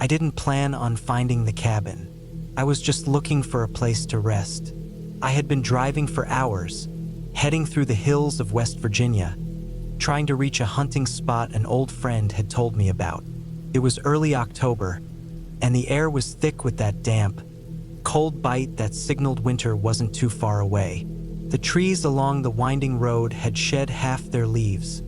I didn't plan on finding the cabin. I was just looking for a place to rest. I had been driving for hours, heading through the hills of West Virginia, trying to reach a hunting spot an old friend had told me about. It was early October, and the air was thick with that damp, cold bite that signaled winter wasn't too far away. The trees along the winding road had shed half their leaves,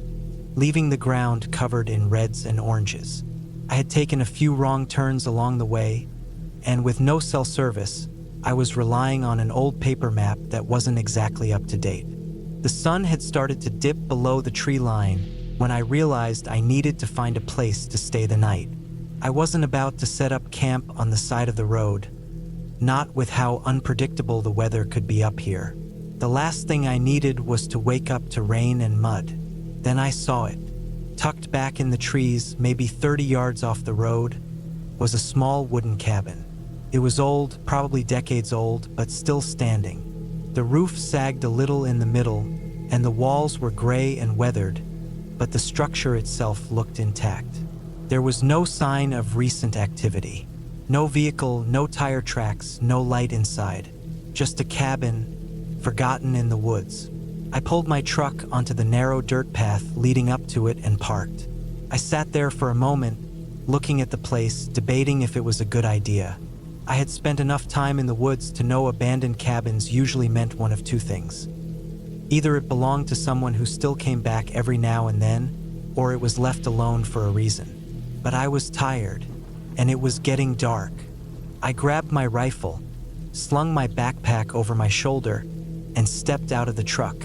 leaving the ground covered in reds and oranges. I had taken a few wrong turns along the way, and with no cell service, I was relying on an old paper map that wasn't exactly up to date. The sun had started to dip below the tree line when I realized I needed to find a place to stay the night. I wasn't about to set up camp on the side of the road, not with how unpredictable the weather could be up here. The last thing I needed was to wake up to rain and mud. Then I saw it. Tucked back in the trees, maybe 30 yards off the road, was a small wooden cabin. It was old, probably decades old, but still standing. The roof sagged a little in the middle, and the walls were gray and weathered, but the structure itself looked intact. There was no sign of recent activity. No vehicle, no tire tracks, no light inside. Just a cabin, forgotten in the woods. I pulled my truck onto the narrow dirt path leading up to it and parked. I sat there for a moment, looking at the place, debating if it was a good idea. I had spent enough time in the woods to know abandoned cabins usually meant one of two things. Either it belonged to someone who still came back every now and then, or it was left alone for a reason. But I was tired, and it was getting dark. I grabbed my rifle, slung my backpack over my shoulder, and stepped out of the truck.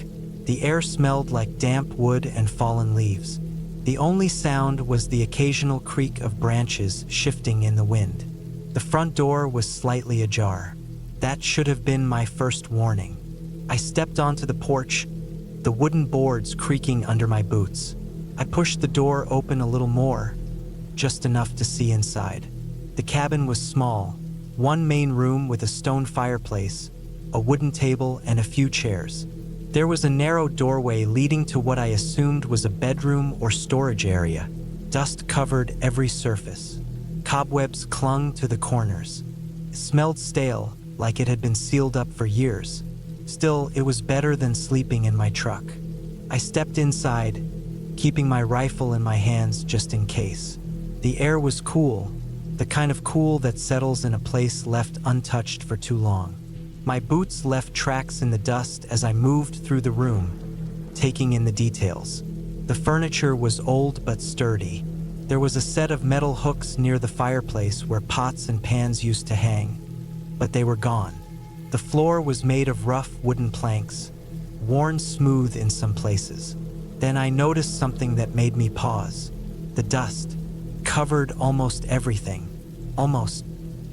The air smelled like damp wood and fallen leaves. The only sound was the occasional creak of branches shifting in the wind. The front door was slightly ajar. That should have been my first warning. I stepped onto the porch, the wooden boards creaking under my boots. I pushed the door open a little more, just enough to see inside. The cabin was small, one main room with a stone fireplace, a wooden table, and a few chairs. There was a narrow doorway leading to what I assumed was a bedroom or storage area. Dust covered every surface. Cobwebs clung to the corners. It smelled stale, like it had been sealed up for years. Still, it was better than sleeping in my truck. I stepped inside, keeping my rifle in my hands just in case. The air was cool, the kind of cool that settles in a place left untouched for too long. My boots left tracks in the dust as I moved through the room, taking in the details. The furniture was old but sturdy. There was a set of metal hooks near the fireplace where pots and pans used to hang, but they were gone. The floor was made of rough wooden planks, worn smooth in some places. Then I noticed something that made me pause. The dust covered almost everything. Almost.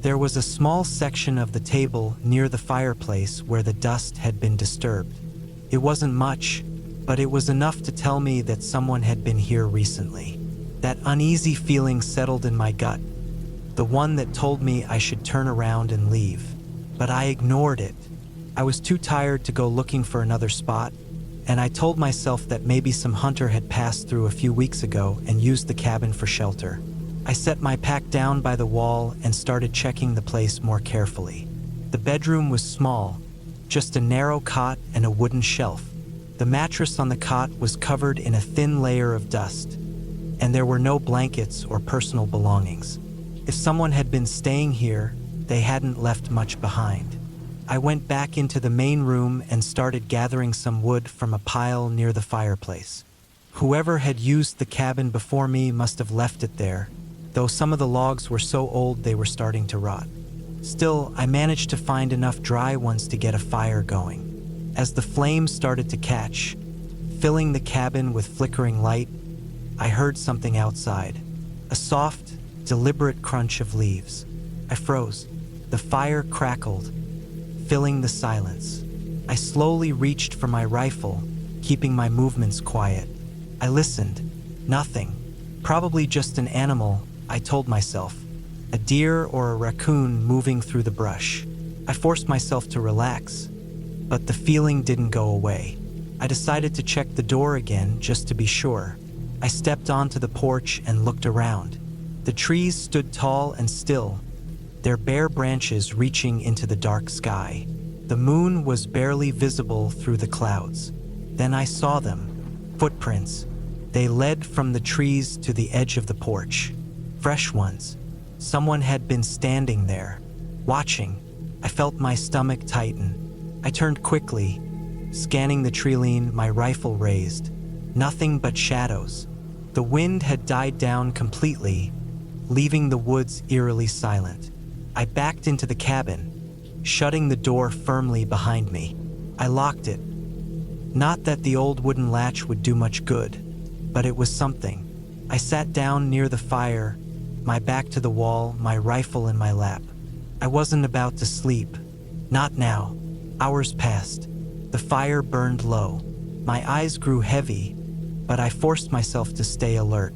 There was a small section of the table near the fireplace where the dust had been disturbed. It wasn't much, but it was enough to tell me that someone had been here recently. That uneasy feeling settled in my gut, the one that told me I should turn around and leave. But I ignored it. I was too tired to go looking for another spot, and I told myself that maybe some hunter had passed through a few weeks ago and used the cabin for shelter. I set my pack down by the wall and started checking the place more carefully. The bedroom was small, just a narrow cot and a wooden shelf. The mattress on the cot was covered in a thin layer of dust, and there were no blankets or personal belongings. If someone had been staying here, they hadn't left much behind. I went back into the main room and started gathering some wood from a pile near the fireplace. Whoever had used the cabin before me must have left it there, though some of the logs were so old they were starting to rot. Still, I managed to find enough dry ones to get a fire going. As the flames started to catch, filling the cabin with flickering light, I heard something outside. A soft, deliberate crunch of leaves. I froze. The fire crackled, filling the silence. I slowly reached for my rifle, keeping my movements quiet. I listened. Nothing. Probably just an animal, I told myself. A deer or a raccoon moving through the brush. I forced myself to relax, but the feeling didn't go away. I decided to check the door again just to be sure. I stepped onto the porch and looked around. The trees stood tall and still, their bare branches reaching into the dark sky. The moon was barely visible through the clouds. Then I saw them, footprints. They led from the trees to the edge of the porch. Fresh ones. Someone had been standing there, watching. I felt my stomach tighten. I turned quickly, scanning the treeline, my rifle raised. Nothing but shadows. The wind had died down completely, leaving the woods eerily silent. I backed into the cabin, shutting the door firmly behind me. I locked it. Not that the old wooden latch would do much good, but it was something. I sat down near the fire, my back to the wall, my rifle in my lap. I wasn't about to sleep. Not now. Hours passed. The fire burned low. My eyes grew heavy, but I forced myself to stay alert.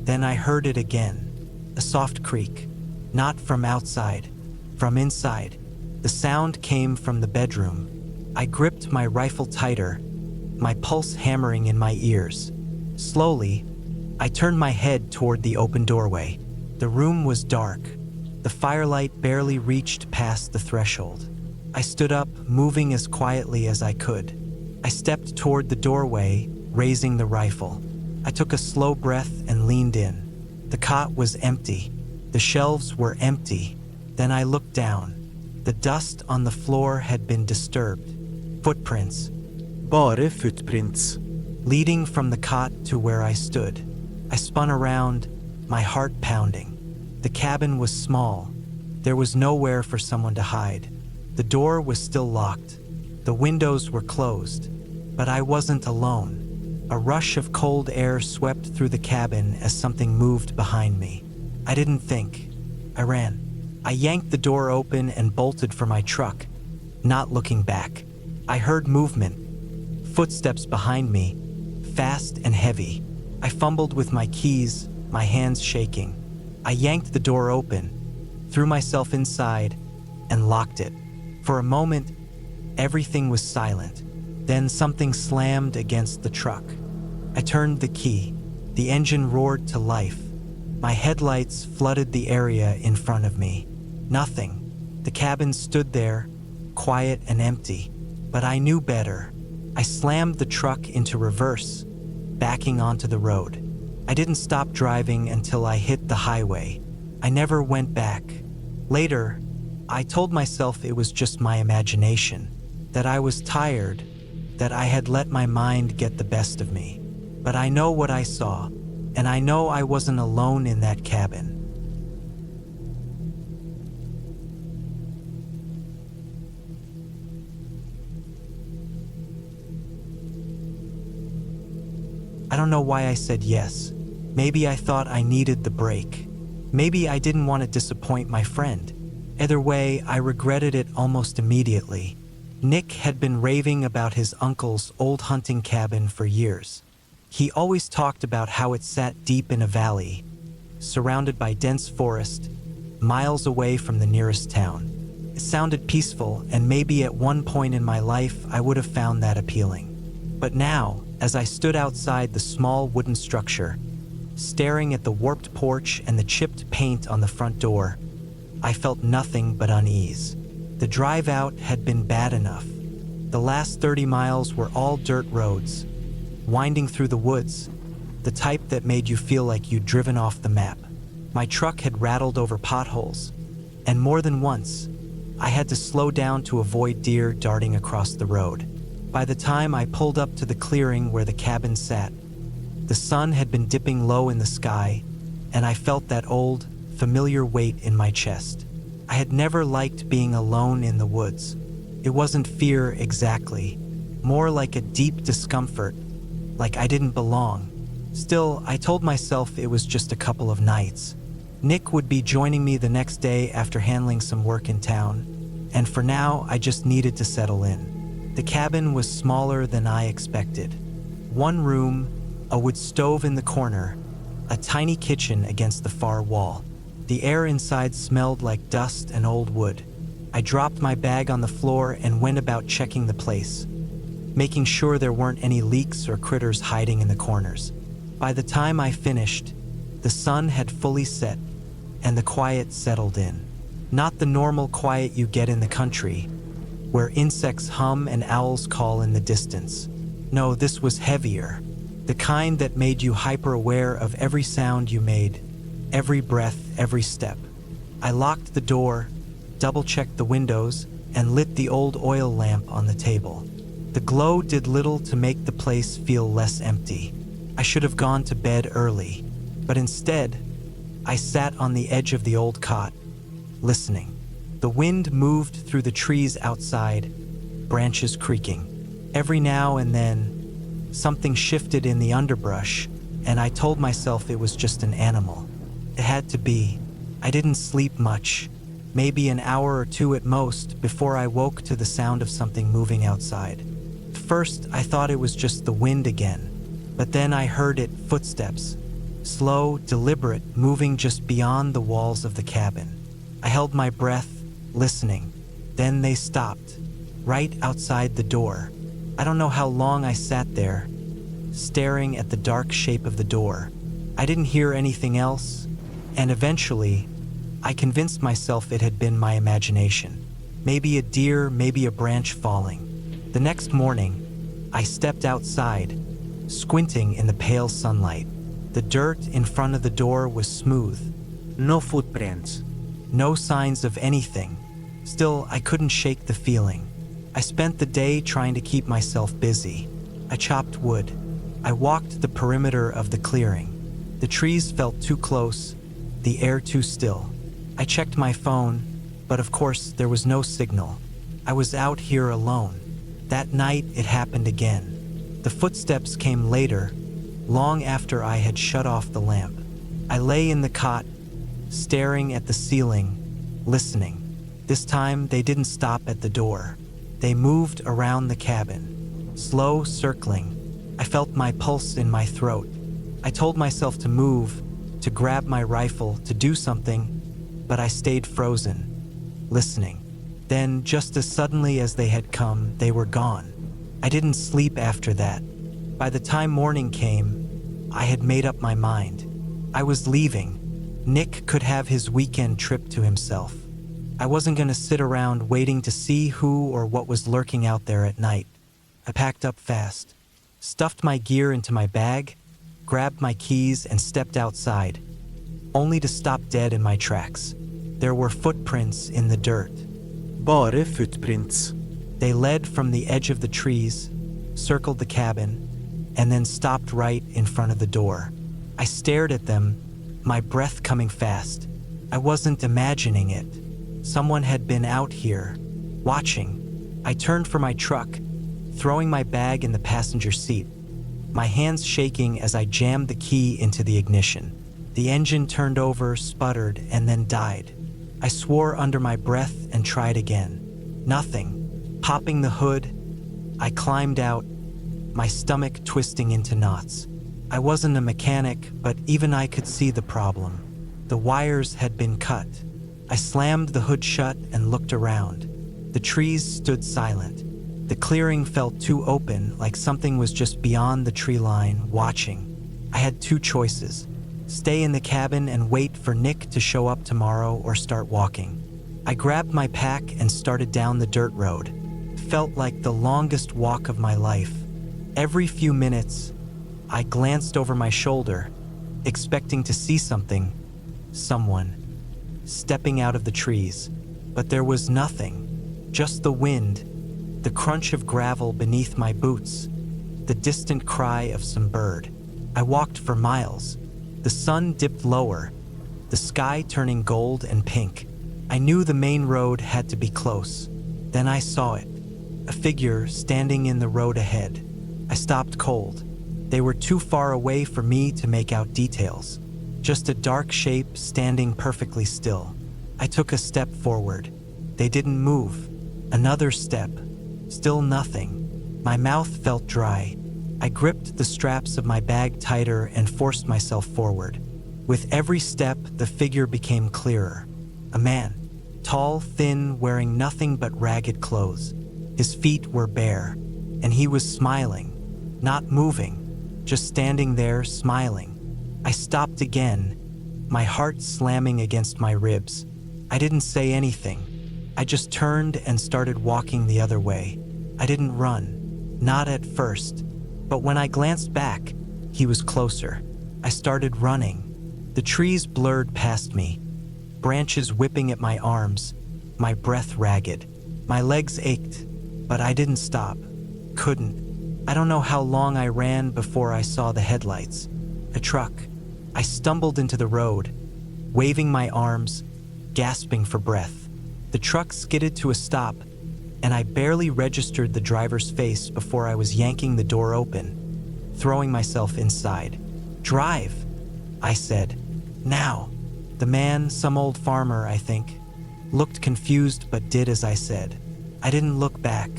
Then I heard it again. A soft creak. Not from outside, from inside. The sound came from the bedroom. I gripped my rifle tighter, my pulse hammering in my ears. Slowly, I turned my head toward the open doorway. The room was dark. The firelight barely reached past the threshold. I stood up, moving as quietly as I could. I stepped toward the doorway, raising the rifle. I took a slow breath and leaned in. The cot was empty. The shelves were empty. Then I looked down. The dust on the floor had been disturbed. Footprints. Bare footprints. Leading from the cot to where I stood. I spun around, my heart pounding. The cabin was small. There was nowhere for someone to hide. The door was still locked. The windows were closed. But I wasn't alone. A rush of cold air swept through the cabin as something moved behind me. I didn't think. I ran. I yanked the door open and bolted for my truck, not looking back. I heard movement. Footsteps behind me, fast and heavy. I fumbled with my keys, my hands shaking. I yanked the door open, threw myself inside, and locked it. For a moment, everything was silent. Then something slammed against the truck. I turned the key. The engine roared to life. My headlights flooded the area in front of me. Nothing. The cabin stood there, quiet and empty. But I knew better. I slammed the truck into reverse, backing onto the road. I didn't stop driving until I hit the highway. I never went back. Later, I told myself it was just my imagination, that I was tired, that I had let my mind get the best of me. But I know what I saw, and I know I wasn't alone in that cabin. I don't know why I said yes. Maybe I thought I needed the break. Maybe I didn't want to disappoint my friend. Either way, I regretted it almost immediately. Nick had been raving about his uncle's old hunting cabin for years. He always talked about how it sat deep in a valley, surrounded by dense forest, miles away from the nearest town. It sounded peaceful, and maybe at one point in my life I would have found that appealing. But now, as I stood outside the small wooden structure, staring at the warped porch and the chipped paint on the front door, I felt nothing but unease. The drive out had been bad enough. The last 30 miles were all dirt roads, winding through the woods, the type that made you feel like you'd driven off the map. My truck had rattled over potholes, and more than once, I had to slow down to avoid deer darting across the road. By the time I pulled up to the clearing where the cabin sat, the sun had been dipping low in the sky, and I felt that old, familiar weight in my chest. I had never liked being alone in the woods. It wasn't fear exactly, more like a deep discomfort, like I didn't belong. Still, I told myself it was just a couple of nights. Nick would be joining me the next day after handling some work in town, and for now, I just needed to settle in. The cabin was smaller than I expected. One room, a wood stove in the corner, a tiny kitchen against the far wall. The air inside smelled like dust and old wood. I dropped my bag on the floor and went about checking the place, making sure there weren't any leaks or critters hiding in the corners. By the time I finished, The sun had fully set, and the quiet settled in. Not the normal quiet you get in the country, where insects hum and owls call in the distance. No, this was heavier, the kind that made you hyper-aware of every sound you made, every breath, every step. I locked the door, double-checked the windows, and lit the old oil lamp on the table. The glow did little to make the place feel less empty. I should have gone to bed early, but instead, I sat on the edge of the old cot, listening. The wind moved through the trees outside, branches creaking. Every now and then, something shifted in the underbrush, and I told myself it was just an animal. It had to be. I didn't sleep much, maybe an hour or two at most, before I woke to the sound of something moving outside. At first, I thought it was just the wind again, but then I heard it, footsteps, slow, deliberate, moving just beyond the walls of the cabin. I held my breath, listening. Then they stopped, right outside the door. I don't know how long I sat there, staring at the dark shape of the door. I didn't hear anything else, and eventually, I convinced myself it had been my imagination. Maybe a deer, maybe a branch falling. The next morning, I stepped outside, squinting in the pale sunlight. The dirt in front of the door was smooth. No footprints. No signs of anything. Still, I couldn't shake the feeling. I spent the day trying to keep myself busy. I chopped wood. I walked the perimeter of the clearing. The trees felt too close, the air too still. I checked my phone, but of course there was no signal. I was out here alone. That night it happened again. The footsteps came later, long after I had shut off the lamp. I lay in the cot, staring at the ceiling, listening. This time they didn't stop at the door. They moved around the cabin, slow, circling. I felt my pulse in my throat. I told myself to move, to grab my rifle, to do something, but I stayed frozen, listening. Then, just as suddenly as they had come, they were gone. I didn't sleep after that. By the time morning came, I had made up my mind. I was leaving. Nick could have his weekend trip to himself. I wasn't going to sit around waiting to see who or what was lurking out there at night. I packed up fast, stuffed my gear into my bag, grabbed my keys and stepped outside, only to stop dead in my tracks. There were footprints in the dirt. Bare footprints. They led from the edge of the trees, circled the cabin, and then stopped right in front of the door. I stared at them, my breath coming fast. I wasn't imagining it. Someone had been out here, watching. I turned for my truck, throwing my bag in the passenger seat, my hands shaking as I jammed the key into the ignition. The engine turned over, sputtered, and then died. I swore under my breath and tried again. Nothing. Popping the hood, I climbed out, my stomach twisting into knots. I wasn't a mechanic, but even I could see the problem. The wires had been cut. I slammed the hood shut and looked around. The trees stood silent. The clearing felt too open, like something was just beyond the tree line, watching. I had two choices: stay in the cabin and wait for Nick to show up tomorrow, or start walking. I grabbed my pack and started down the dirt road. It felt like the longest walk of my life. Every few minutes, I glanced over my shoulder, expecting to see something, someone, stepping out of the trees. But there was nothing, just the wind, the crunch of gravel beneath my boots, the distant cry of some bird. I walked for miles. The sun dipped lower, the sky turning gold and pink. I knew the main road had to be close. Then I saw it, a figure standing in the road ahead. I stopped cold. They were too far away for me to make out details. Just a dark shape standing perfectly still. I took a step forward. They didn't move. Another step. Still nothing. My mouth felt dry. I gripped the straps of my bag tighter and forced myself forward. With every step, the figure became clearer. A man, tall, thin, wearing nothing but ragged clothes. His feet were bare, and he was smiling, not moving, just standing there smiling. I stopped again, my heart slamming against my ribs. I didn't say anything. I just turned and started walking the other way. I didn't run, not at first, but when I glanced back, he was closer. I started running. The trees blurred past me, branches whipping at my arms, my breath ragged. My legs ached, but I didn't stop. Couldn't. I don't know how long I ran before I saw the headlights. A truck. I stumbled into the road, waving my arms, gasping for breath. The truck skidded to a stop, and I barely registered the driver's face before I was yanking the door open, throwing myself inside. "Drive," I said. "Now." The man, some old farmer, I think, looked confused but did as I said. I didn't look back.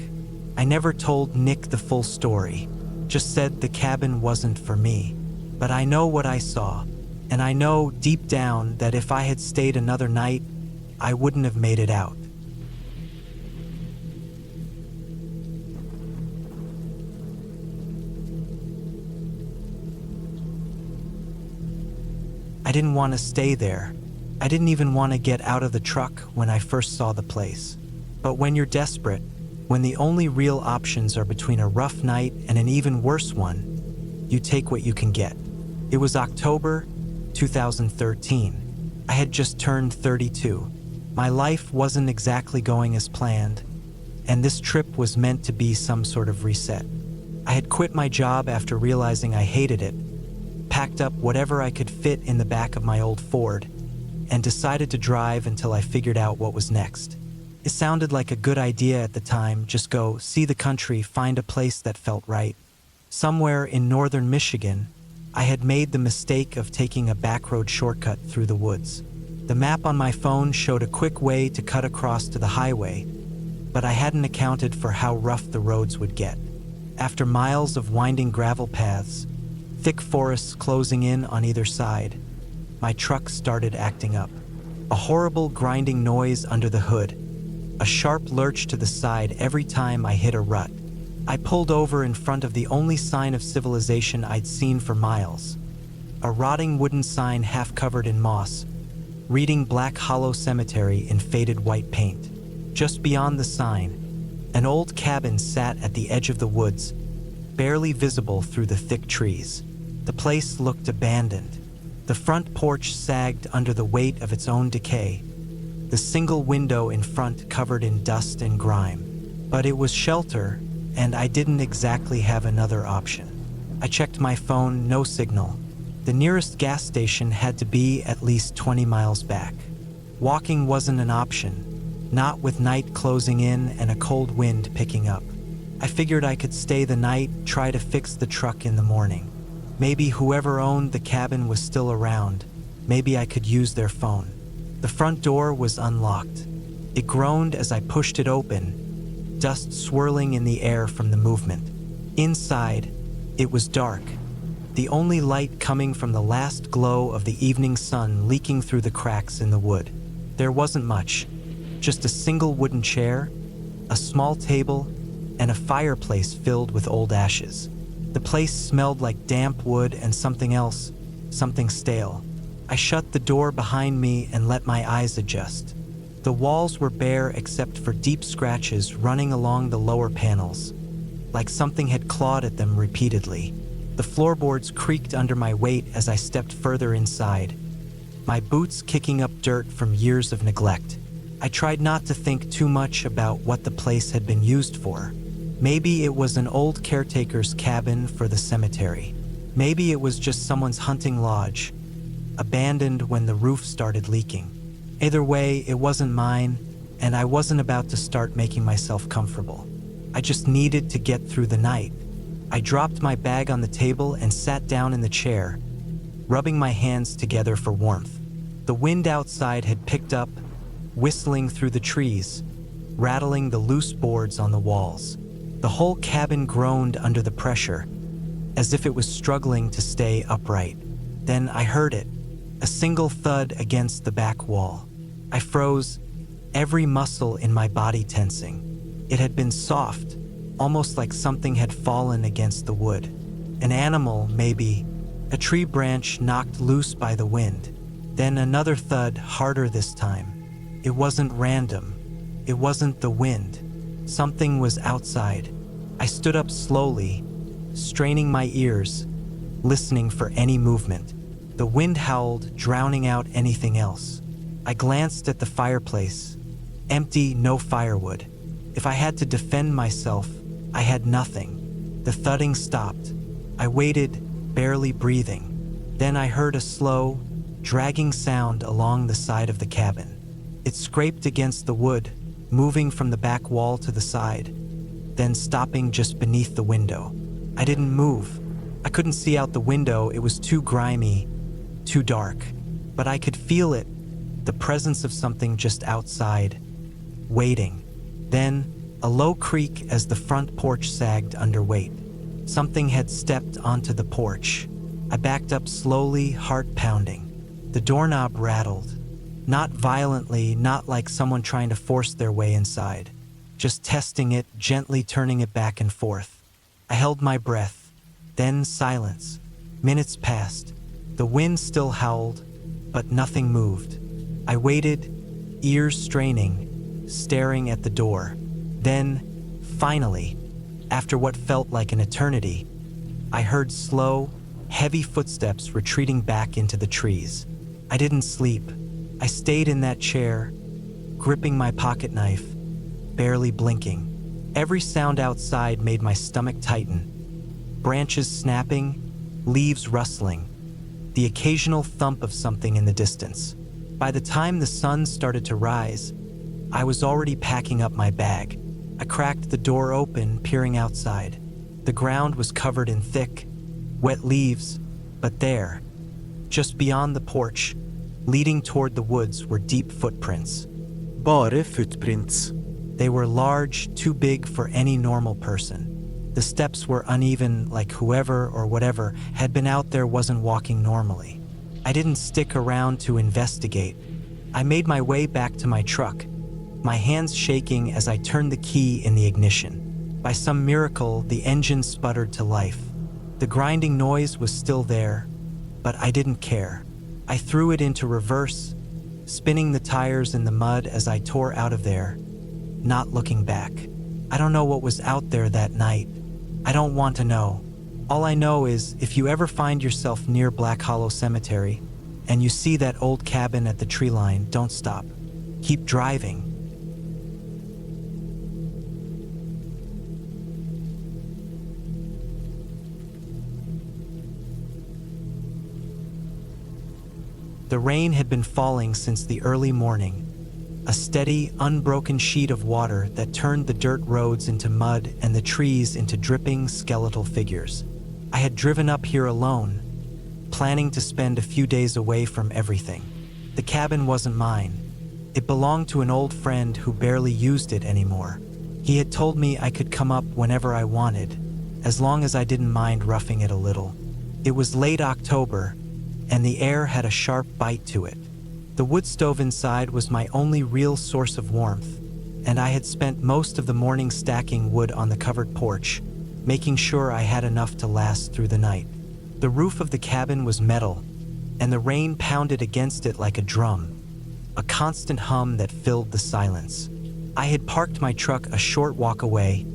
I never told Nick the full story, just said the cabin wasn't for me. But I know what I saw, and I know deep down that if I had stayed another night, I wouldn't have made it out. I didn't want to stay there. I didn't even want to get out of the truck when I first saw the place. But when you're desperate, when the only real options are between a rough night and an even worse one, you take what you can get. It was October 2013. I had just turned 32. My life wasn't exactly going as planned, and this trip was meant to be some sort of reset. I had quit my job after realizing I hated it, packed up whatever I could fit in the back of my old Ford, and decided to drive until I figured out what was next. It sounded like a good idea at the time, just go see the country, find a place that felt right. Somewhere in northern Michigan, I had made the mistake of taking a backroad shortcut through the woods. The map on my phone showed a quick way to cut across to the highway, but I hadn't accounted for how rough the roads would get. After miles of winding gravel paths, thick forests closing in on either side, my truck started acting up. A horrible grinding noise under the hood, a sharp lurch to the side every time I hit a rut. I pulled over in front of the only sign of civilization I'd seen for miles. A rotting wooden sign half covered in moss, reading Black Hollow Cemetery in faded white paint. Just beyond the sign, an old cabin sat at the edge of the woods, barely visible through the thick trees. The place looked abandoned. The front porch sagged under the weight of its own decay, the single window in front covered in dust and grime. But it was shelter, and I didn't exactly have another option. I checked my phone, no signal. The nearest gas station had to be at least 20 miles back. Walking wasn't an option, not with night closing in and a cold wind picking up. I figured I could stay the night, try to fix the truck in the morning. Maybe whoever owned the cabin was still around. Maybe I could use their phone. The front door was unlocked. It groaned as I pushed it open, dust swirling in the air from the movement. Inside, it was dark, the only light coming from the last glow of the evening sun leaking through the cracks in the wood. There wasn't much, just a single wooden chair, a small table, and a fireplace filled with old ashes. The place smelled like damp wood and something else, something stale. I shut the door behind me and let my eyes adjust. The walls were bare except for deep scratches running along the lower panels, like something had clawed at them repeatedly. The floorboards creaked under my weight as I stepped further inside, my boots kicking up dirt from years of neglect. I tried not to think too much about what the place had been used for. Maybe it was an old caretaker's cabin for the cemetery. Maybe it was just someone's hunting lodge, abandoned when the roof started leaking. Either way, it wasn't mine, and I wasn't about to start making myself comfortable. I just needed to get through the night. I dropped my bag on the table and sat down in the chair, rubbing my hands together for warmth. The wind outside had picked up, whistling through the trees, rattling the loose boards on the walls. The whole cabin groaned under the pressure, as if it was struggling to stay upright. Then I heard it, a single thud against the back wall. I froze, every muscle in my body tensing. It had been soft, almost like something had fallen against the wood. An animal, maybe, A tree branch knocked loose by the wind. Then another thud, harder this time. It wasn't random. It wasn't the wind. Something was outside. I stood up slowly, straining my ears, listening for any movement. The wind howled, drowning out anything else. I glanced at the fireplace. Empty, no firewood. If I had to defend myself, I had nothing. The thudding stopped. I waited, barely breathing. Then I heard a slow, dragging sound along the side of the cabin. It scraped against the wood, moving from the back wall to the side, then stopping just beneath the window. I didn't move. I couldn't see out the window. It was too grimy, too dark. But I could feel it, the presence of something just outside, waiting. Then, a low creak as the front porch sagged under weight. Something had stepped onto the porch. I backed up slowly, heart pounding. The doorknob rattled. Not violently, not like someone trying to force their way inside. Just testing it, gently turning it back and forth. I held my breath. Then silence. Minutes passed. The wind still howled, but nothing moved. I waited, ears straining, staring at the door. Then, finally, after what felt like an eternity, I heard slow, heavy footsteps retreating back into the trees. I didn't sleep. I stayed in that chair, gripping my pocket knife, barely blinking. Every sound outside made my stomach tighten. Branches snapping, leaves rustling, the occasional thump of something in the distance. By the time the sun started to rise, I was already packing up my bag. I cracked the door open, peering outside. The ground was covered in thick, wet leaves, but there, just beyond the porch, leading toward the woods, were deep footprints. Bare footprints. They were large, too big for any normal person. The steps were uneven, like whoever or whatever had been out there wasn't walking normally. I didn't stick around to investigate. I made my way back to my truck, my hands shaking as I turned the key in the ignition. By some miracle, the engine sputtered to life. The grinding noise was still there, but I didn't care. I threw it into reverse, spinning the tires in the mud as I tore out of there, not looking back. I don't know what was out there that night. I don't want to know. All I know is if you ever find yourself near Black Hollow Cemetery and you see that old cabin at the tree line, don't stop. Keep driving. The rain had been falling since the early morning, a steady, unbroken sheet of water that turned the dirt roads into mud and the trees into dripping, skeletal figures. I had driven up here alone, planning to spend a few days away from everything. The cabin wasn't mine. It belonged to an old friend who barely used it anymore. He had told me I could come up whenever I wanted, as long as I didn't mind roughing it a little. It was late October, and the air had a sharp bite to it. The wood stove inside was my only real source of warmth, and I had spent most of the morning stacking wood on the covered porch, making sure I had enough to last through the night. The roof of the cabin was metal, and the rain pounded against it like a drum, a constant hum that filled the silence. I had parked my truck a short walk away,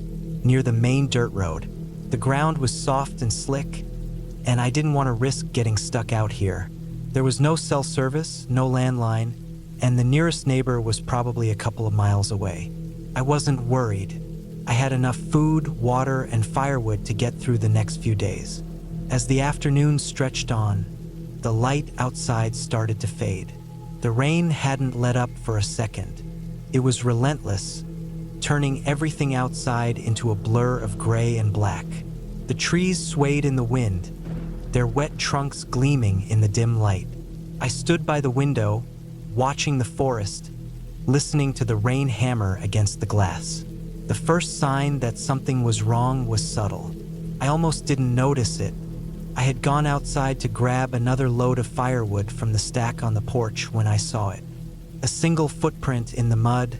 near the main dirt road. The ground was soft and slick, and I didn't want to risk getting stuck out here. There was no cell service, no landline, and the nearest neighbor was probably a couple of miles away. I wasn't worried. I had enough food, water, and firewood to get through the next few days. As the afternoon stretched on, the light outside started to fade. The rain hadn't let up for a second. It was relentless, turning everything outside into a blur of gray and black. The trees swayed in the wind, their wet trunks gleaming in the dim light. I stood by the window, watching the forest, listening to the rain hammer against the glass. The first sign that something was wrong was subtle. I almost didn't notice it. I had gone outside to grab another load of firewood from the stack on the porch when I saw it. A single footprint in the mud,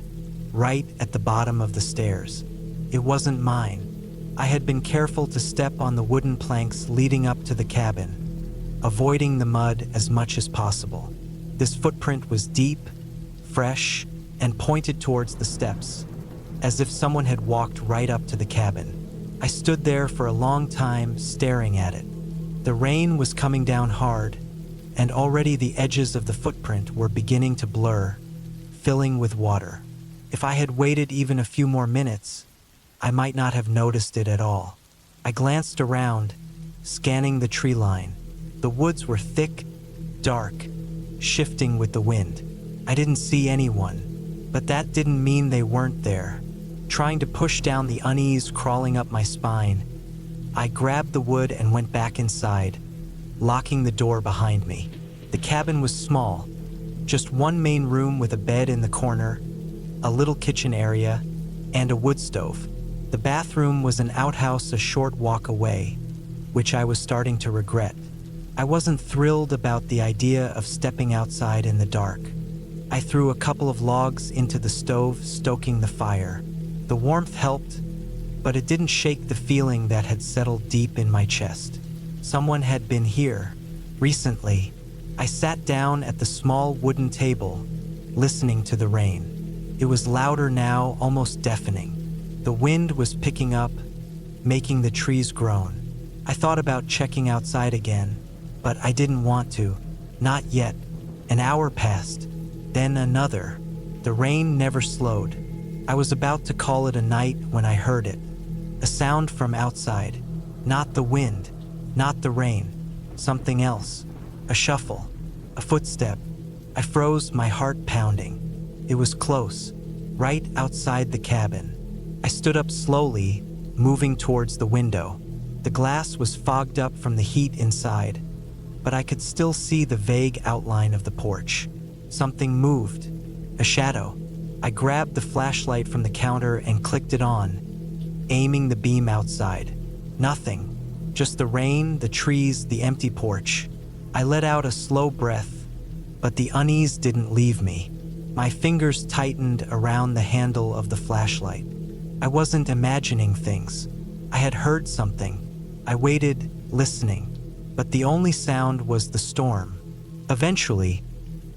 right at the bottom of the stairs. It wasn't mine. I had been careful to step on the wooden planks leading up to the cabin, avoiding the mud as much as possible. This footprint was deep, fresh, and pointed towards the steps, as if someone had walked right up to the cabin. I stood there for a long time, staring at it. The rain was coming down hard, and already the edges of the footprint were beginning to blur, filling with water. If I had waited even a few more minutes, I might not have noticed it at all. I glanced around, scanning the tree line. The woods were thick, dark, shifting with the wind. I didn't see anyone, but that didn't mean they weren't there. Trying to push down the unease crawling up my spine, I grabbed the wood and went back inside, locking the door behind me. The cabin was small, just one main room with a bed in the corner, a little kitchen area, and a wood stove. The bathroom was an outhouse a short walk away, which I was starting to regret. I wasn't thrilled about the idea of stepping outside in the dark. I threw a couple of logs into the stove, stoking the fire. The warmth helped, but it didn't shake the feeling that had settled deep in my chest. Someone had been here recently. I sat down at the small wooden table, listening to the rain. It was louder now, almost deafening. The wind was picking up, making the trees groan. I thought about checking outside again, but I didn't want to. Not yet. An hour passed, then another. The rain never slowed. I was about to call it a night when I heard it. A sound from outside. Not the wind, not the rain. Something else. A shuffle. A footstep. I froze, my heart pounding. It was close, right outside the cabin. I stood up slowly, moving towards the window. The glass was fogged up from the heat inside, but I could still see the vague outline of the porch. Something moved. A shadow. I grabbed the flashlight from the counter and clicked it on, aiming the beam outside. Nothing. Just the rain, the trees, the empty porch. I let out a slow breath, but the unease didn't leave me. My fingers tightened around the handle of the flashlight. I wasn't imagining things. I had heard something. I waited, listening, but the only sound was the storm. Eventually,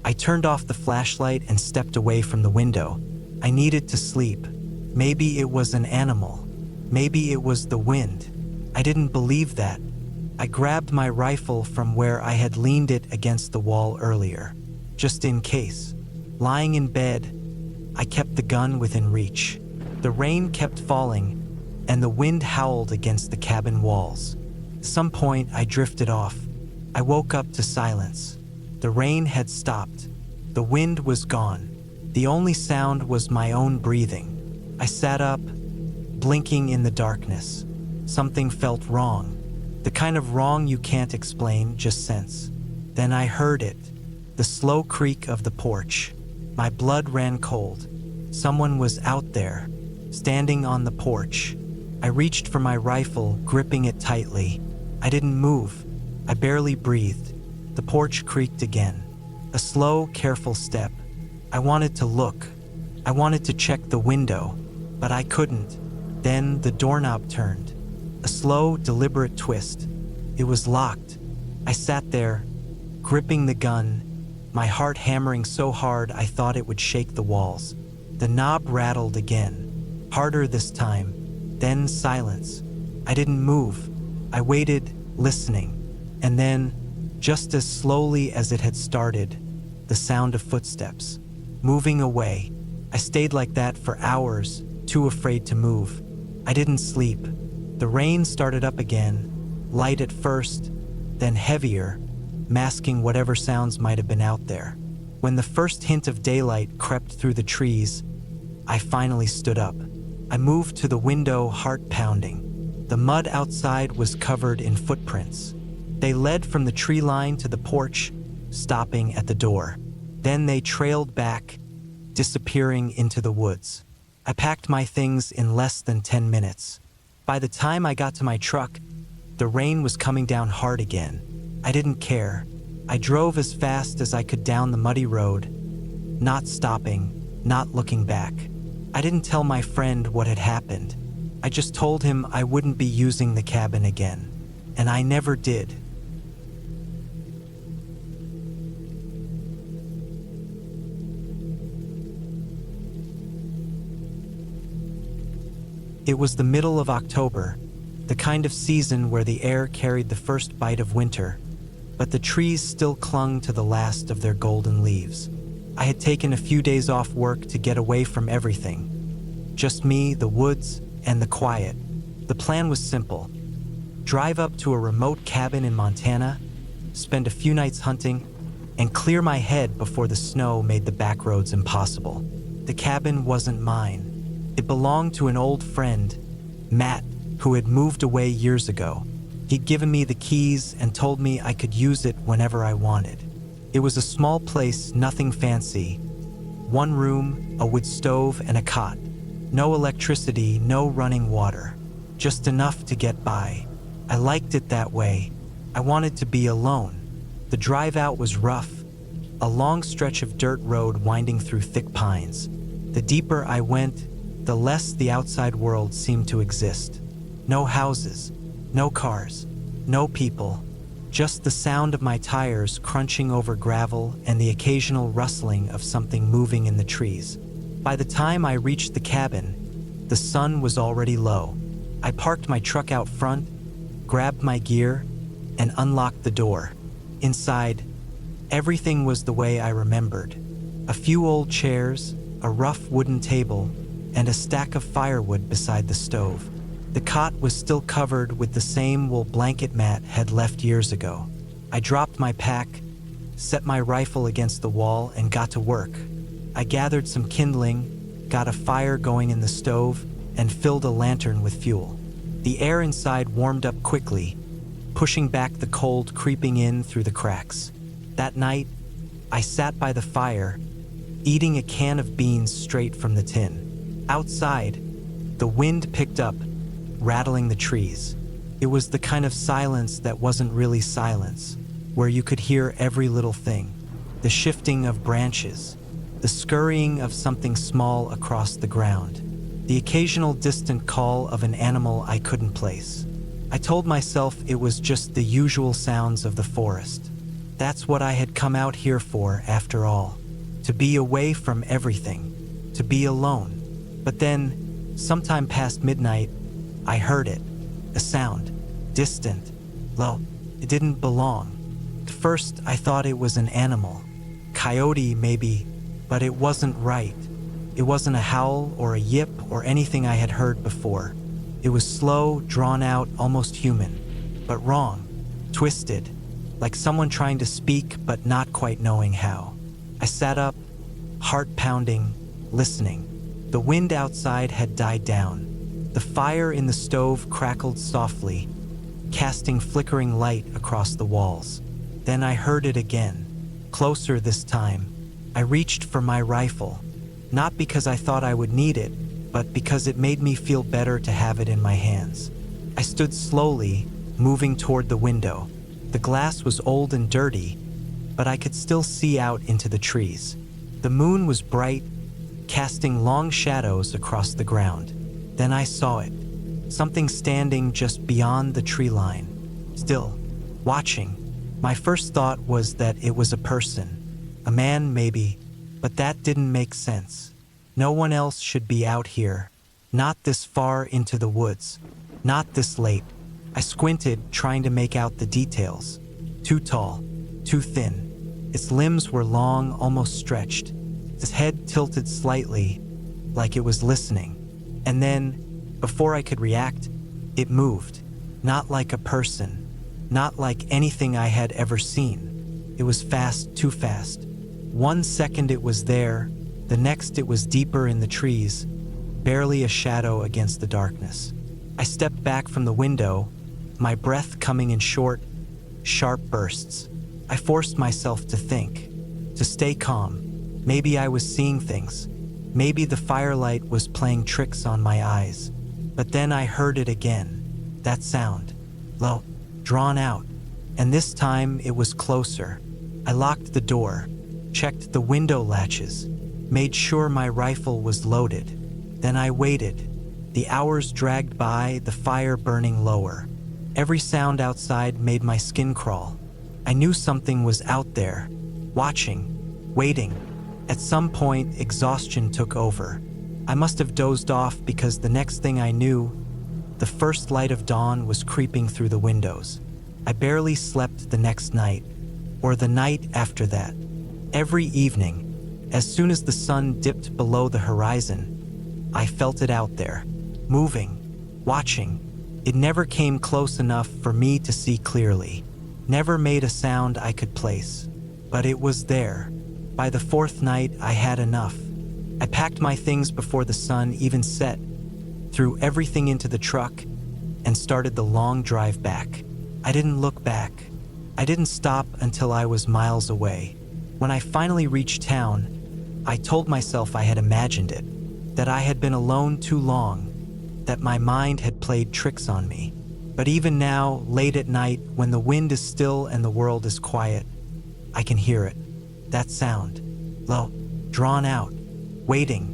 I turned off the flashlight and stepped away from the window. I needed to sleep. Maybe it was an animal. Maybe it was the wind. I didn't believe that. I grabbed my rifle from where I had leaned it against the wall earlier, just in case. Lying in bed, I kept the gun within reach. The rain kept falling, and the wind howled against the cabin walls. At some point, I drifted off. I woke up to silence. The rain had stopped. The wind was gone. The only sound was my own breathing. I sat up, blinking in the darkness. Something felt wrong. The kind of wrong you can't explain, just sense. Then I heard it. The slow creak of the porch. My blood ran cold. Someone was out there, standing on the porch. I reached for my rifle, gripping it tightly. I didn't move. I barely breathed. The porch creaked again. A slow, careful step. I wanted to look. I wanted to check the window, but I couldn't. Then the doorknob turned. A slow, deliberate twist. It was locked. I sat there, gripping the gun, my heart hammering so hard I thought it would shake the walls. The knob rattled again, harder this time. Then silence. I didn't move. I waited, listening. And then, just as slowly as it had started, the sound of footsteps. Moving away. I stayed like that for hours, too afraid to move. I didn't sleep. The rain started up again, light at first, then heavier, masking whatever sounds might have been out there. When the first hint of daylight crept through the trees, I finally stood up. I moved to the window, heart pounding. The mud outside was covered in footprints. They led from the tree line to the porch, stopping at the door. Then they trailed back, disappearing into the woods. I packed my things in less than 10 minutes. By the time I got to my truck, the rain was coming down hard again. I didn't care. I drove as fast as I could down the muddy road, not stopping, not looking back. I didn't tell my friend what had happened. I just told him I wouldn't be using the cabin again. And I never did. It was the middle of October, the kind of season where the air carried the first bite of winter, but the trees still clung to the last of their golden leaves. I had taken a few days off work to get away from everything. Just me, the woods, and the quiet. The plan was simple. Drive up to a remote cabin in Montana, spend a few nights hunting, and clear my head before the snow made the back roads impossible. The cabin wasn't mine. It belonged to an old friend, Matt, who had moved away years ago. He'd given me the keys and told me I could use it whenever I wanted. It was a small place, nothing fancy. One room, a wood stove, and a cot. No electricity, no running water. Just enough to get by. I liked it that way. I wanted to be alone. The drive out was rough, a long stretch of dirt road winding through thick pines. The deeper I went, the less the outside world seemed to exist. No houses, no cars, no people, just the sound of my tires crunching over gravel and the occasional rustling of something moving in the trees. By the time I reached the cabin, the sun was already low. I parked my truck out front, grabbed my gear, and unlocked the door. Inside, everything was the way I remembered. A few old chairs, a rough wooden table, and a stack of firewood beside the stove. The cot was still covered with the same wool blanket Matt had left years ago. I dropped my pack, set my rifle against the wall, and got to work. I gathered some kindling, got a fire going in the stove, and filled a lantern with fuel. The air inside warmed up quickly, pushing back the cold creeping in through the cracks. That night, I sat by the fire, eating a can of beans straight from the tin. Outside, the wind picked up, rattling the trees. It was the kind of silence that wasn't really silence, where you could hear every little thing. The shifting of branches, the scurrying of something small across the ground, the occasional distant call of an animal I couldn't place. I told myself it was just the usual sounds of the forest. That's what I had come out here for, after all. To be away from everything, to be alone. But then, sometime past midnight, I heard it. A sound, distant, low. It didn't belong. At first, I thought it was an animal. Coyote, maybe, but it wasn't right. It wasn't a howl or a yip or anything I had heard before. It was slow, drawn out, almost human, but wrong, twisted, like someone trying to speak but not quite knowing how. I sat up, heart pounding, listening. The wind outside had died down. The fire in the stove crackled softly, casting flickering light across the walls. Then I heard it again, closer this time. I reached for my rifle, not because I thought I would need it, but because it made me feel better to have it in my hands. I stood slowly, moving toward the window. The glass was old and dirty, but I could still see out into the trees. The moon was bright, casting long shadows across the ground. Then I saw it, something standing just beyond the tree line, still, watching. My first thought was that it was a person, a man maybe, but that didn't make sense. No one else should be out here, not this far into the woods, not this late. I squinted, trying to make out the details. Too tall, too thin. Its limbs were long, almost stretched. Its head tilted slightly, like it was listening. And then, before I could react, it moved. Not like a person, not like anything I had ever seen. It was fast, too fast. 1 second it was there, the next it was deeper in the trees, barely a shadow against the darkness. I stepped back from the window, my breath coming in short, sharp bursts. I forced myself to think, to stay calm. Maybe I was seeing things. Maybe the firelight was playing tricks on my eyes. But then I heard it again, that sound, low, drawn out, and this time it was closer. I locked the door, checked the window latches, made sure my rifle was loaded. Then I waited. The hours dragged by, the fire burning lower. Every sound outside made my skin crawl. I knew something was out there, watching, waiting. At some point, exhaustion took over. I must have dozed off because the next thing I knew, the first light of dawn was creeping through the windows. I barely slept the next night, or the night after that. Every evening, as soon as the sun dipped below the horizon, I felt it out there, moving, watching. It never came close enough for me to see clearly, never made a sound I could place, but it was there. By the fourth night, I had enough. I packed my things before the sun even set, threw everything into the truck, and started the long drive back. I didn't look back. I didn't stop until I was miles away. When I finally reached town, I told myself I had imagined it, that I had been alone too long, that my mind had played tricks on me. But even now, late at night, when the wind is still and the world is quiet, I can hear it. That sound, low, drawn out, waiting.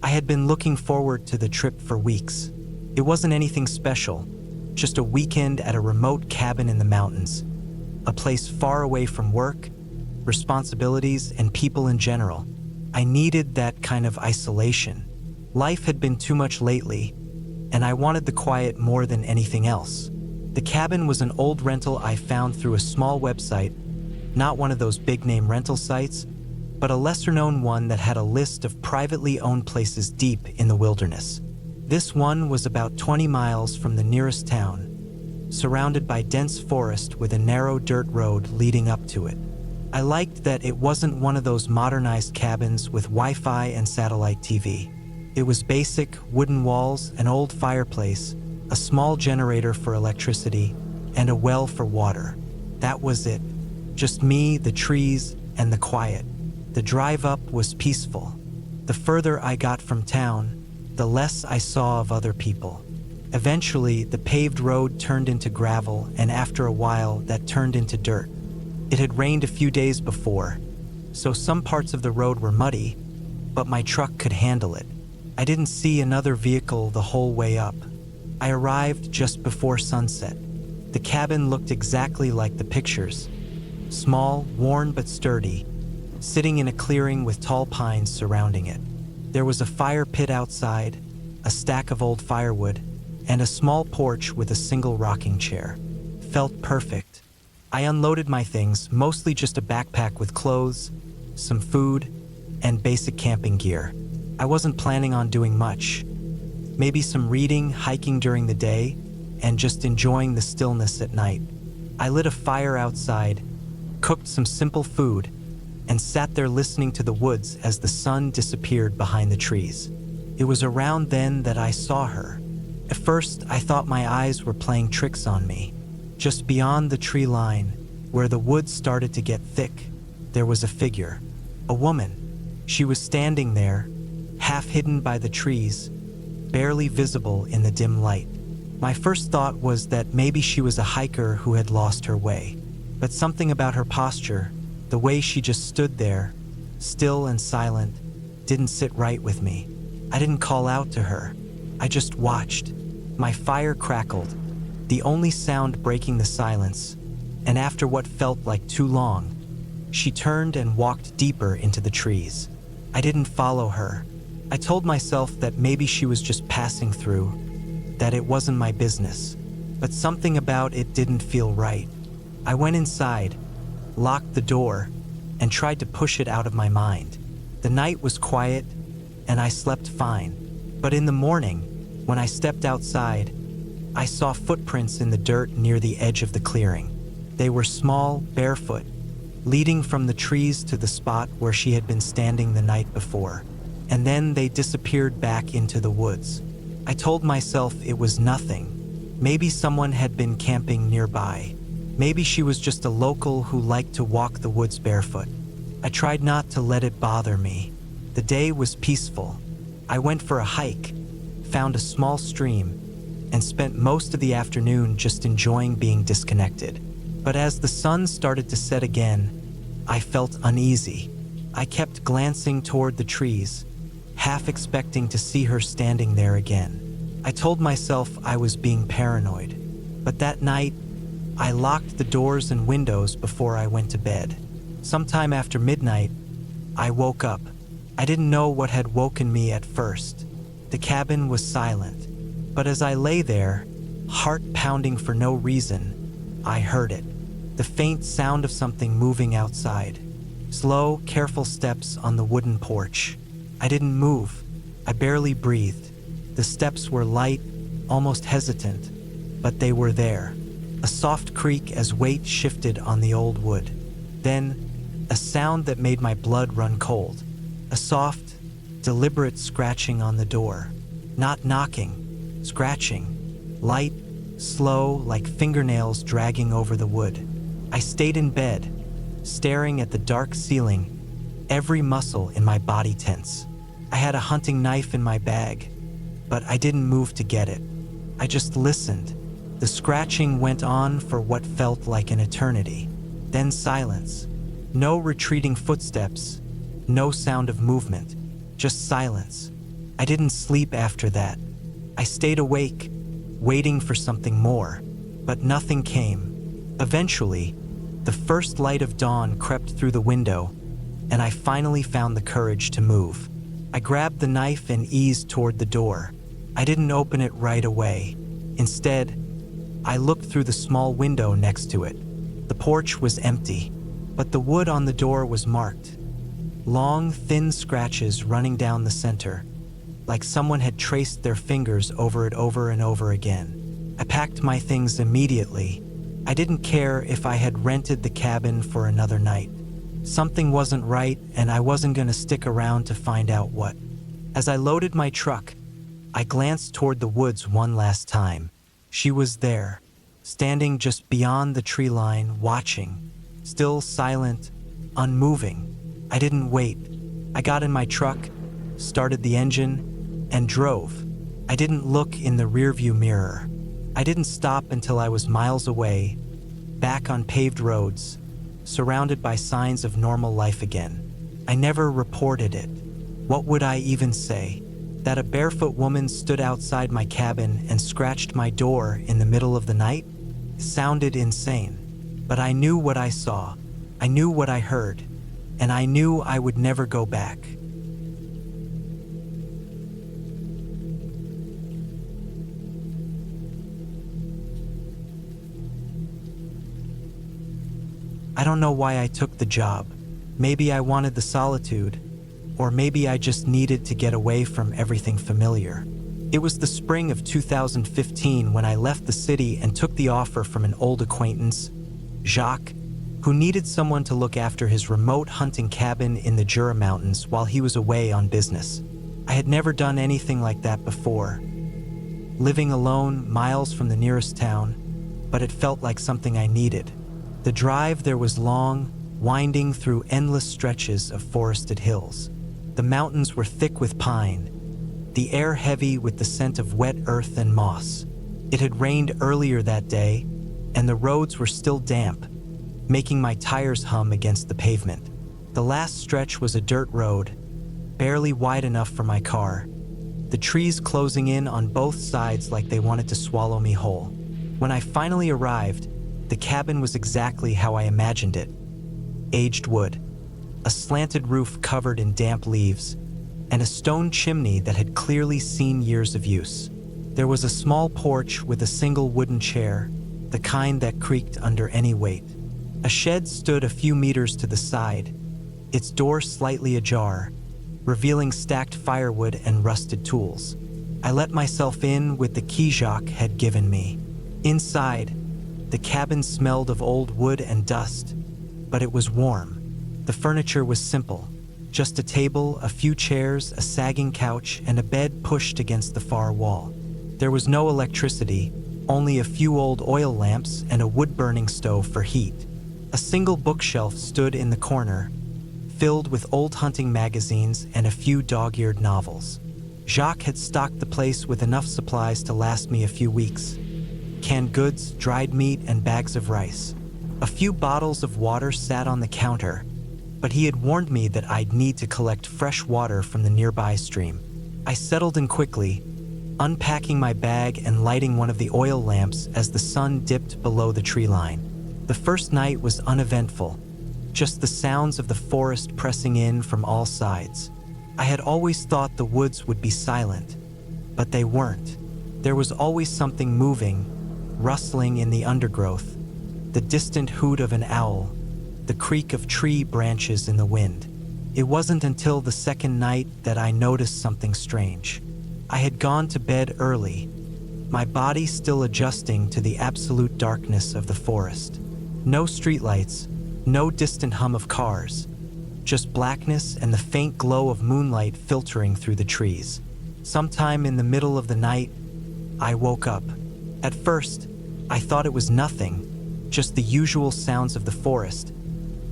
I had been looking forward to the trip for weeks. It wasn't anything special, just a weekend at a remote cabin in the mountains, a place far away from work, responsibilities, and people in general. I needed that kind of isolation. Life had been too much lately, and I wanted the quiet more than anything else. The cabin was an old rental I found through a small website, not one of those big-name rental sites, but a lesser-known one that had a list of privately owned places deep in the wilderness. This one was about 20 miles from the nearest town, surrounded by dense forest with a narrow dirt road leading up to it. I liked that it wasn't one of those modernized cabins with Wi-Fi and satellite TV. It was basic, wooden walls, an old fireplace, a small generator for electricity, and a well for water. That was it. Just me, the trees, and the quiet. The drive up was peaceful. The further I got from town, the less I saw of other people. Eventually, the paved road turned into gravel, and after a while, that turned into dirt. It had rained a few days before, so some parts of the road were muddy, but my truck could handle it. I didn't see another vehicle the whole way up. I arrived just before sunset. The cabin looked exactly like the pictures. Small, worn but sturdy, sitting in a clearing with tall pines surrounding it. There was a fire pit outside, a stack of old firewood, and a small porch with a single rocking chair. Felt perfect. I unloaded my things, mostly just a backpack with clothes, some food, and basic camping gear. I wasn't planning on doing much. Maybe some reading, hiking during the day, and just enjoying the stillness at night. I lit a fire outside, cooked some simple food, and sat there listening to the woods as the sun disappeared behind the trees. It was around then that I saw her. At first, I thought my eyes were playing tricks on me. Just beyond the tree line, where the woods started to get thick, there was a figure. A woman. She was standing there, half hidden by the trees, barely visible in the dim light. My first thought was that maybe she was a hiker who had lost her way. But something about her posture, the way she just stood there, still and silent, didn't sit right with me. I didn't call out to her. I just watched. My fire crackled, the only sound breaking the silence, and after what felt like too long, she turned and walked deeper into the trees. I didn't follow her. I told myself that maybe she was just passing through, that it wasn't my business, but something about it didn't feel right. I went inside, locked the door, and tried to push it out of my mind. The night was quiet, and I slept fine. But in the morning, when I stepped outside, I saw footprints in the dirt near the edge of the clearing. They were small, barefoot, leading from the trees to the spot where she had been standing the night before. And then they disappeared back into the woods. I told myself it was nothing. Maybe someone had been camping nearby. Maybe she was just a local who liked to walk the woods barefoot. I tried not to let it bother me. The day was peaceful. I went for a hike, found a small stream, and spent most of the afternoon just enjoying being disconnected. But as the sun started to set again, I felt uneasy. I kept glancing toward the trees, half expecting to see her standing there again. I told myself I was being paranoid. But that night, I locked the doors and windows before I went to bed. Sometime after midnight, I woke up. I didn't know what had woken me at first. The cabin was silent, but as I lay there, heart pounding for no reason, I heard it. The faint sound of something moving outside. Slow, careful steps on the wooden porch. I didn't move. I barely breathed. The steps were light, almost hesitant, but they were there. A soft creak as weight shifted on the old wood. Then, a sound that made my blood run cold. A soft, deliberate scratching on the door. Not knocking, scratching. Light, slow, like fingernails dragging over the wood. I stayed in bed, staring at the dark ceiling, every muscle in my body tense. I had a hunting knife in my bag, but I didn't move to get it. I just listened. The scratching went on for what felt like an eternity. Then silence. No retreating footsteps, no sound of movement, just silence. I didn't sleep after that. I stayed awake, waiting for something more, but nothing came. Eventually, the first light of dawn crept through the window, and I finally found the courage to move. I grabbed the knife and eased toward the door. I didn't open it right away. Instead, I looked through the small window next to it. The porch was empty, but the wood on the door was marked. Long, thin scratches running down the center, like someone had traced their fingers over it over and over again. I packed my things immediately. I didn't care if I had rented the cabin for another night. Something wasn't right, and I wasn't going to stick around to find out what. As I loaded my truck, I glanced toward the woods one last time. She was there, standing just beyond the tree line, watching, still silent, unmoving. I didn't wait. I got in my truck, started the engine, and drove. I didn't look in the rearview mirror. I didn't stop until I was miles away, back on paved roads, surrounded by signs of normal life again. I never reported it. What would I even say? That a barefoot woman stood outside my cabin and scratched my door in the middle of the night? Sounded insane. But I knew what I saw. I knew what I heard. And I knew I would never go back. I don't know why I took the job. Maybe I wanted the solitude, or maybe I just needed to get away from everything familiar. It was the spring of 2015 when I left the city and took the offer from an old acquaintance, Jacques, who needed someone to look after his remote hunting cabin in the Jura Mountains while he was away on business. I had never done anything like that before, living alone miles from the nearest town, but it felt like something I needed. The drive there was long, winding through endless stretches of forested hills. The mountains were thick with pine, the air heavy with the scent of wet earth and moss. It had rained earlier that day, and the roads were still damp, making my tires hum against the pavement. The last stretch was a dirt road, barely wide enough for my car, the trees closing in on both sides like they wanted to swallow me whole. When I finally arrived, the cabin was exactly how I imagined it. Aged wood, a slanted roof covered in damp leaves, and a stone chimney that had clearly seen years of use. There was a small porch with a single wooden chair, the kind that creaked under any weight. A shed stood a few meters to the side, its door slightly ajar, revealing stacked firewood and rusted tools. I let myself in with the key Jacques had given me. Inside, the cabin smelled of old wood and dust, but it was warm. The furniture was simple, just a table, a few chairs, a sagging couch, and a bed pushed against the far wall. There was no electricity, only a few old oil lamps and a wood-burning stove for heat. A single bookshelf stood in the corner, filled with old hunting magazines and a few dog-eared novels. Jacques had stocked the place with enough supplies to last me a few weeks. Canned goods, dried meat, and bags of rice. A few bottles of water sat on the counter, but he had warned me that I'd need to collect fresh water from the nearby stream. I settled in quickly, unpacking my bag and lighting one of the oil lamps as the sun dipped below the tree line. The first night was uneventful, just the sounds of the forest pressing in from all sides. I had always thought the woods would be silent, but they weren't. There was always something moving, rustling in the undergrowth, the distant hoot of an owl, the creak of tree branches in the wind. It wasn't until the second night that I noticed something strange. I had gone to bed early, my body still adjusting to the absolute darkness of the forest. No streetlights, no distant hum of cars, just blackness and the faint glow of moonlight filtering through the trees. Sometime in the middle of the night, I woke up. At first, I thought it was nothing, just the usual sounds of the forest.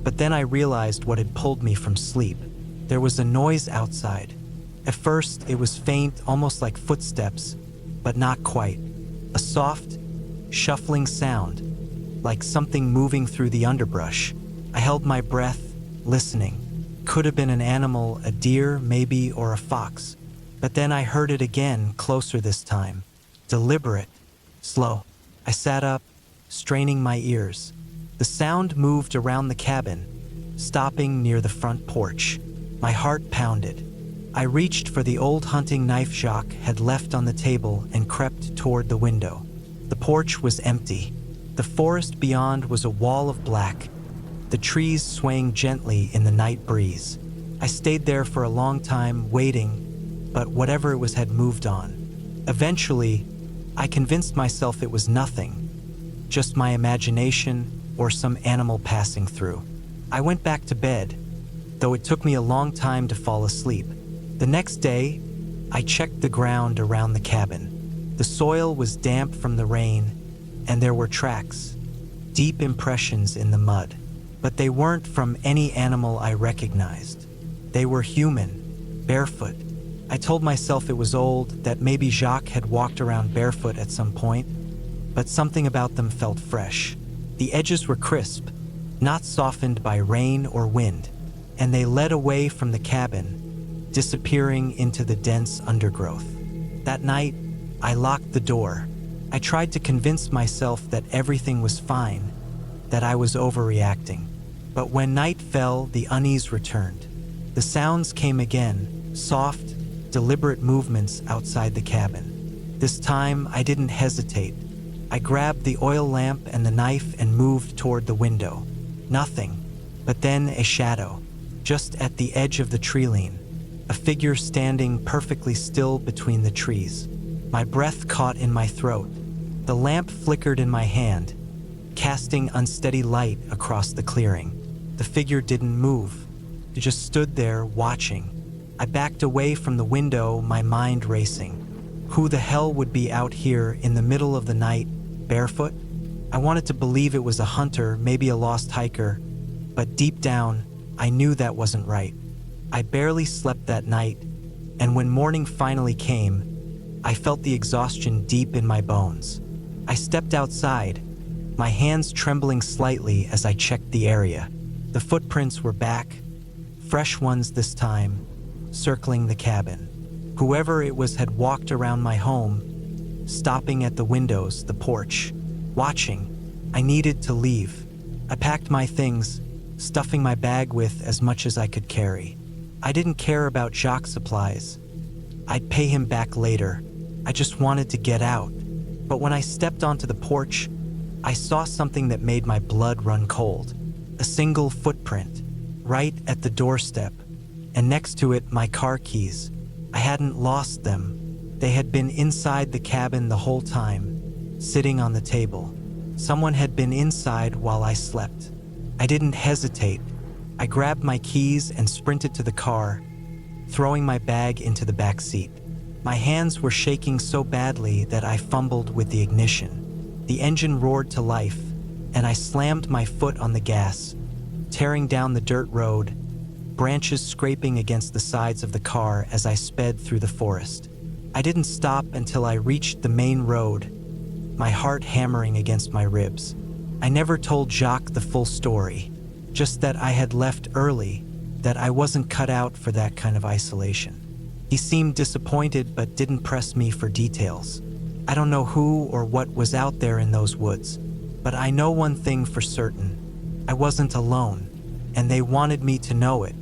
But then I realized what had pulled me from sleep. There was a noise outside. At first, it was faint, almost like footsteps, but not quite. A soft, shuffling sound, like something moving through the underbrush. I held my breath, listening. Could have been an animal, a deer, maybe, or a fox. But then I heard it again, closer this time. Deliberate, slow. I sat up, straining my ears. The sound moved around the cabin, stopping near the front porch. My heart pounded. I reached for the old hunting knife Jacques had left on the table and crept toward the window. The porch was empty. The forest beyond was a wall of black, the trees swaying gently in the night breeze. I stayed there for a long time, waiting, but whatever it was had moved on. Eventually, I convinced myself it was nothing, just my imagination or some animal passing through. I went back to bed, though it took me a long time to fall asleep. The next day, I checked the ground around the cabin. The soil was damp from the rain, and there were tracks, deep impressions in the mud. But they weren't from any animal I recognized. They were human, barefoot. I told myself it was old, that maybe Jacques had walked around barefoot at some point, but something about them felt fresh. The edges were crisp, not softened by rain or wind, and they led away from the cabin, disappearing into the dense undergrowth. That night, I locked the door. I tried to convince myself that everything was fine, that I was overreacting. But when night fell, the unease returned. The sounds came again, soft, deliberate movements outside the cabin. This time, I didn't hesitate. I grabbed the oil lamp and the knife and moved toward the window. Nothing, but then a shadow, just at the edge of the tree-line. A figure standing perfectly still between the trees. My breath caught in my throat. The lamp flickered in my hand, casting unsteady light across the clearing. The figure didn't move. It just stood there, watching. I backed away from the window, my mind racing. Who the hell would be out here in the middle of the night, barefoot? I wanted to believe it was a hunter, maybe a lost hiker, but deep down, I knew that wasn't right. I barely slept that night, and when morning finally came, I felt the exhaustion deep in my bones. I stepped outside, my hands trembling slightly as I checked the area. The footprints were back, fresh ones this time, circling the cabin. Whoever it was had walked around my home, stopping at the windows, the porch, watching. I needed to leave. I packed my things, stuffing my bag with as much as I could carry. I didn't care about Jacques' supplies. I'd pay him back later. I just wanted to get out. But when I stepped onto the porch, I saw something that made my blood run cold. A single footprint, right at the doorstep, and next to it, my car keys. I hadn't lost them. They had been inside the cabin the whole time, sitting on the table. Someone had been inside while I slept. I didn't hesitate. I grabbed my keys and sprinted to the car, throwing my bag into the back seat. My hands were shaking so badly that I fumbled with the ignition. The engine roared to life, and I slammed my foot on the gas, tearing down the dirt road, branches scraping against the sides of the car as I sped through the forest. I didn't stop until I reached the main road, my heart hammering against my ribs. I never told Jacques the full story, just that I had left early, that I wasn't cut out for that kind of isolation. He seemed disappointed but didn't press me for details. I don't know who or what was out there in those woods, but I know one thing for certain. I wasn't alone, and they wanted me to know it.